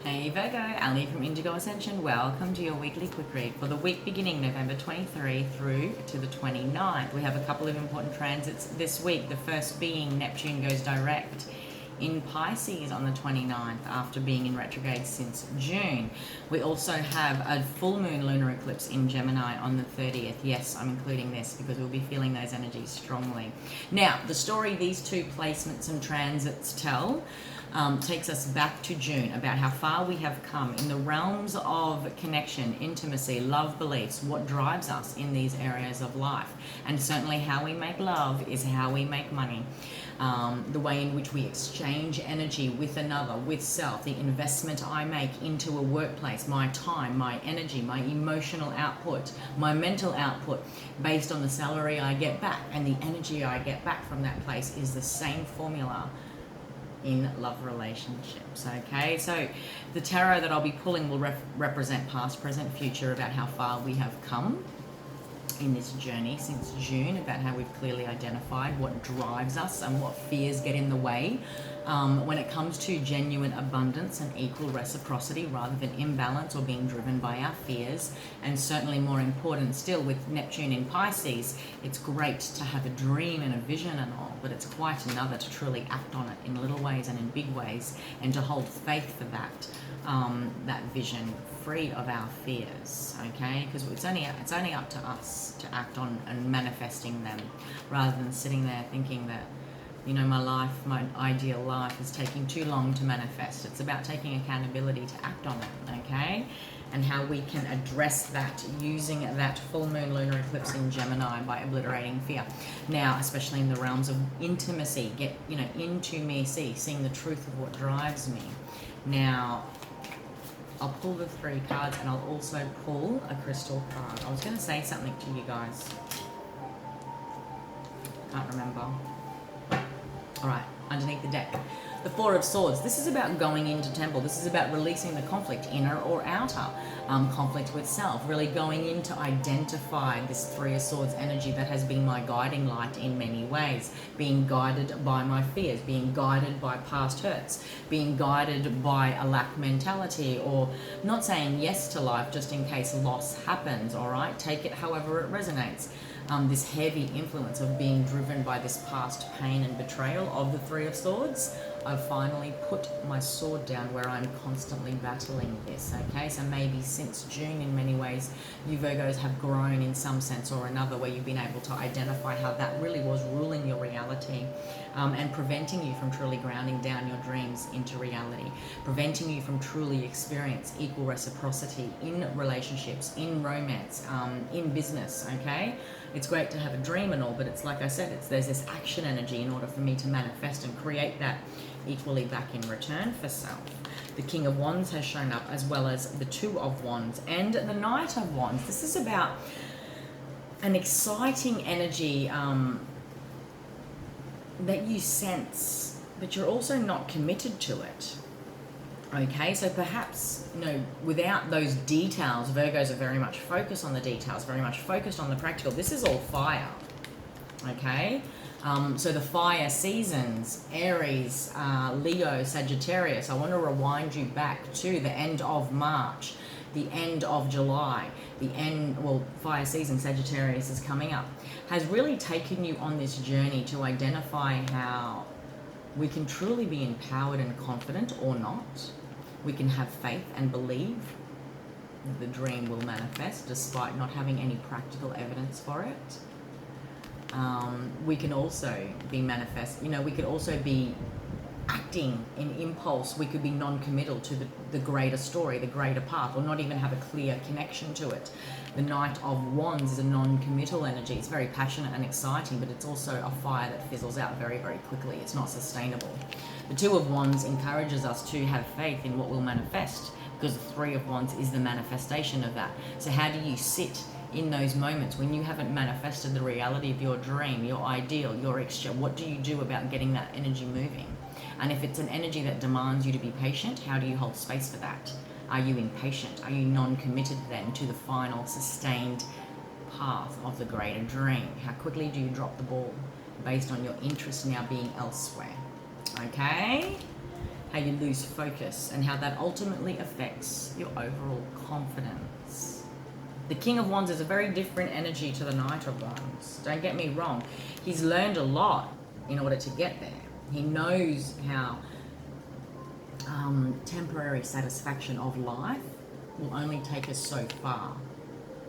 Hey Virgo, Ali from Indigo Ascension. Welcome to your weekly quick read for the week beginning November 23 through to the 29th. We have a couple of important transits this week. The first being Neptune goes direct in Pisces on the 29th after being in retrograde since June. We also have a full moon lunar eclipse in Gemini on the 30th. Yes, I'm including this because we'll be feeling those energies strongly. Now, the story these two placements and transits tell takes us back to June, about how far we have come in the realms of connection, intimacy, love beliefs, what drives us in these areas of life. And certainly how we make love is how we make money. The way in which we exchange energy with another, with self, the investment I make into a workplace, my time, my energy, my emotional output, my mental output, based on the salary I get back and the energy I get back from that place is the same formula in love relationships. Okay, so the tarot that I'll be pulling will represent past, present, future, about how far we have come in this journey since June, about how we've clearly identified what drives us and what fears get in the way when it comes to genuine abundance and equal reciprocity rather than imbalance or being driven by our fears. And certainly more important still, with Neptune in Pisces, it's great to have a dream and a vision and all, but it's quite another to truly act on it in little ways and in big ways, and to hold faith for that that vision, free of our fears. Okay, because it's only up to us to act on and manifesting them, rather than sitting there thinking that, you know, my ideal life is taking too long to manifest. It's about taking accountability to act on it. Okay, and how we can address that using that full moon lunar eclipse in Gemini by obliterating fear. Now, especially in the realms of intimacy, get, you know, into me, seeing the truth of what drives me. Now, I'll pull the 3 cards and I'll also pull a crystal card. I was going to say something to you guys. Can't remember. All right, underneath the deck. The 4 of Swords. This is about going into temple. This is about releasing the conflict, inner or outer. Conflict with self. Really going in to identify this 3 of Swords energy that has been my guiding light in many ways. Being guided by my fears. Being guided by past hurts. Being guided by a lack mentality, or not saying yes to life just in case loss happens, all right? Take it however it resonates. This heavy influence of being driven by this past pain and betrayal of the 3 of Swords. I've finally put my sword down where I'm constantly battling this, okay? So maybe since June, in many ways, you Virgos have grown in some sense or another, where you've been able to identify how that really was ruling your reality, and preventing you from truly grounding down your dreams into reality, preventing you from truly experience equal reciprocity in relationships, in romance, in business, okay? It's great to have a dream and all, but it's like I said, there's this action energy in order for me to manifest and create that equally back in return for self. The King of Wands has shown up, as well as the 2 of Wands and the Knight of Wands. This is about an exciting energy that you sense, but you're also not committed to it. Okay, so perhaps, you know, without those details, Virgos are very much focused on the details, very much focused on the practical. This is all fire, okay? So the fire seasons, Aries, Leo, Sagittarius. I want to rewind you back to the end of March, the end of July, fire season, Sagittarius is coming up, has really taken you on this journey to identify how we can truly be empowered and confident or not. We can have faith and believe that the dream will manifest despite not having any practical evidence for it. We can also be we could also be acting in impulse. We could be non-committal to the greater story, the greater path, or not even have a clear connection to it. The Knight of Wands is a non-committal energy. It's very passionate and exciting, but it's also a fire that fizzles out very, very quickly. It's not sustainable. The 2 of Wands encourages us to have faith in what will manifest, because the 3 of Wands is the manifestation of that. So how do you sit in those moments when you haven't manifested the reality of your dream, your ideal, your exchange? What do you do about getting that energy moving? And if it's an energy that demands you to be patient, how do you hold space for that? Are you impatient? Are you non-committed then to the final sustained path of the greater dream? How quickly do you drop the ball based on your interest now being elsewhere? Okay? how you lose focus, and how that ultimately affects your overall confidence. The King of Wands is a very different energy to the Knight of Wands. Don't get me wrong. He's learned a lot in order to get there. He knows how temporary satisfaction of life will only take us so far.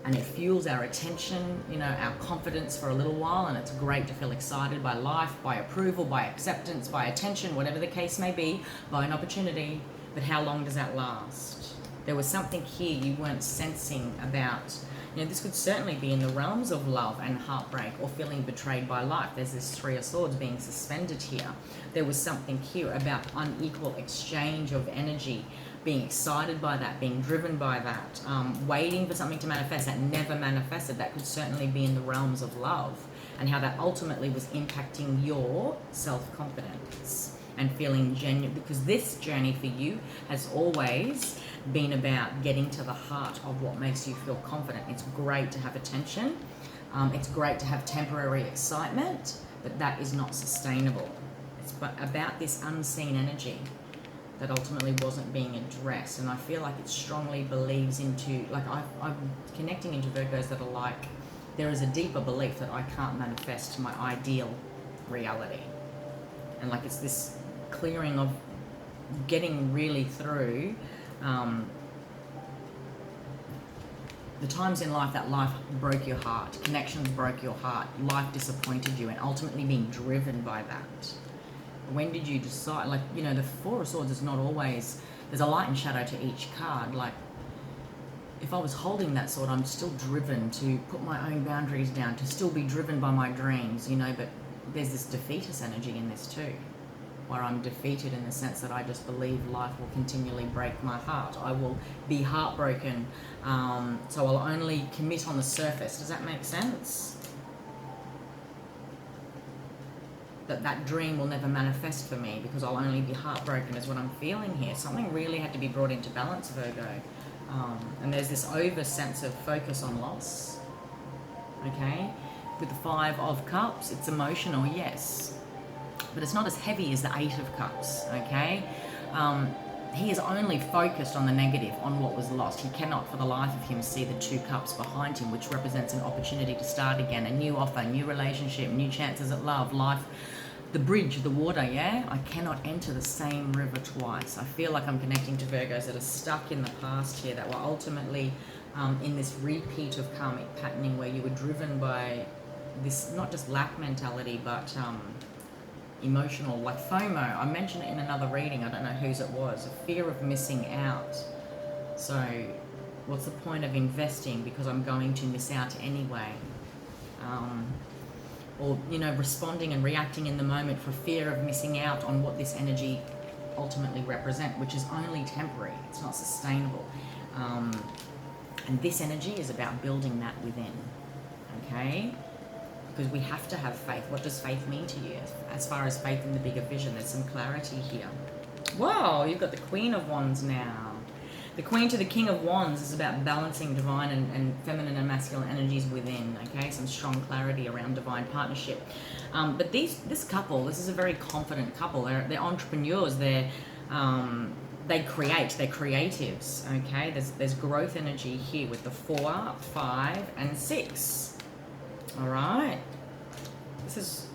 And it fuels our attention, you know, our confidence for a little while, and it's great to feel excited by life, by approval, by acceptance, by attention, whatever the case may be, by an opportunity. But how long does that last? There was something here you weren't sensing about, you know, this could certainly be in the realms of love and heartbreak or feeling betrayed by life. There's this Three of Swords being suspended here. There was something here about unequal exchange of energy, being excited by that, being driven by that, waiting for something to manifest that never manifested. That could certainly be in the realms of love, and how that ultimately was impacting your self-confidence and feeling genuine, because this journey for you has always been about getting to the heart of what makes you feel confident. It's great to have attention. It's great to have temporary excitement, but that is not sustainable. It's about this unseen energy that ultimately wasn't being addressed. And I feel like it strongly believes into, like I'm connecting into Virgos that are like, there is a deeper belief that I can't manifest my ideal reality. And like it's this clearing of getting really through the times in life that life broke your heart, connections broke your heart, life disappointed you, and ultimately being driven by that. When did you decide, like, you know, the Four of Swords is not always, there's a light and shadow to each card. Like, if I was holding that sword, I'm still driven to put my own boundaries down, to still be driven by my dreams, you know, but there's this defeatist energy in this too, where I'm defeated in the sense that I just believe life will continually break my heart. I will be heartbroken, so I'll only commit on the surface. Does that make sense? That dream will never manifest for me because I'll only be heartbroken is what I'm feeling here. Something really had to be brought into balance, Virgo. And there's this over sense of focus on loss, okay? With the Five of Cups, it's emotional, yes, but it's not as heavy as the Eight of Cups, okay? He is only focused on the negative, on what was lost. He cannot for the life of him see the Two Cups behind him, which represents an opportunity to start again, a new offer, new relationship, new chances at love, life, the bridge, the water, yeah? I cannot enter the same river twice. I feel like I'm connecting to Virgos that are stuck in the past here, that were ultimately in this repeat of karmic patterning where you were driven by this, not just lack mentality, but emotional, like FOMO. I mentioned it in another reading, I don't know whose it was, a fear of missing out. So what's the point of investing because I'm going to miss out anyway? Or, you know, responding and reacting in the moment for fear of missing out on what this energy ultimately represents, which is only temporary. It's not sustainable. And this energy is about building that within, okay? Because we have to have faith. What does faith mean to you? As far as faith in the bigger vision, there's some clarity here. Wow, you've got the Queen of Wands now. The Queen to the King of Wands is about balancing divine and feminine and masculine energies within, okay? Some strong clarity around divine partnership. But this couple, this is a very confident couple. They're entrepreneurs. They create. They're creatives, okay? There's growth energy here with the 4, 5, and 6. All right. There's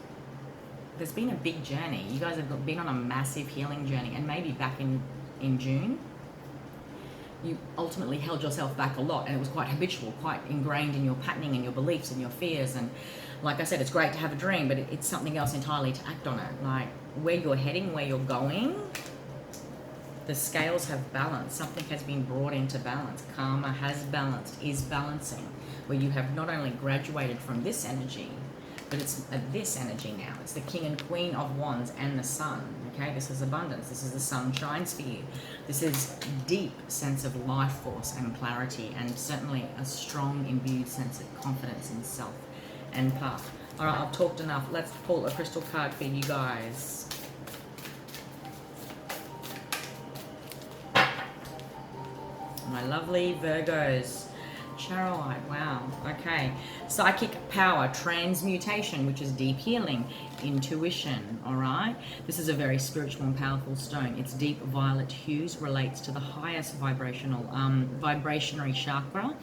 been a big journey. You guys have been on a massive healing journey, and maybe back in June, you ultimately held yourself back a lot, and it was quite habitual, quite ingrained in your patterning and your beliefs and your fears. And like I said, it's great to have a dream, but it's something else entirely to act on it. Like where you're heading, where you're going, the scales have balanced. Something has been brought into balance. Karma has balanced, is balancing, where you have not only graduated from this energy, but it's this energy now. It's the King and Queen of Wands and the Sun, okay? This is abundance. This is the sun shines for you. This is deep sense of life force and clarity, and certainly a strong imbued sense of confidence in self and path. All right, I've talked enough. Let's pull a crystal card for you guys. My lovely Virgos. Charoite, wow, okay. Psychic power, transmutation, which is deep healing. intuition, all right? This is a very spiritual and powerful stone. Its deep violet hues relates to the highest vibrationary chakra.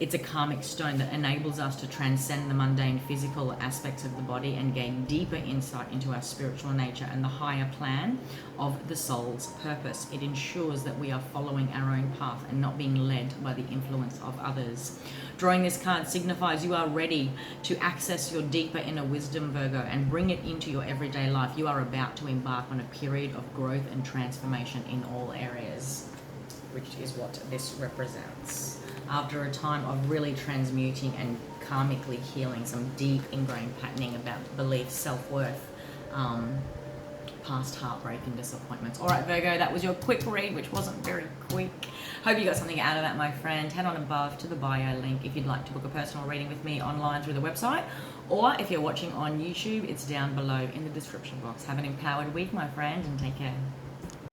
It's a karmic stone that enables us to transcend the mundane physical aspects of the body and gain deeper insight into our spiritual nature and the higher plan of the soul's purpose. It ensures that we are following our own path and not being led by the influence of others. Drawing this card signifies you are ready to access your deeper inner wisdom, Virgo, and bring it into your everyday life. You are about to embark on a period of growth and transformation in all areas, which is what this represents. After a time of really transmuting and karmically healing some deep ingrained patterning about beliefs, self-worth, past heartbreak and disappointments. All right, Virgo, that was your quick read, which wasn't very quick. Hope you got something out of that, my friend. Head on above to the bio link if you'd like to book a personal reading with me online through the website, or if you're watching on YouTube, it's down below in the description box. Have an empowered week, my friend, and take care.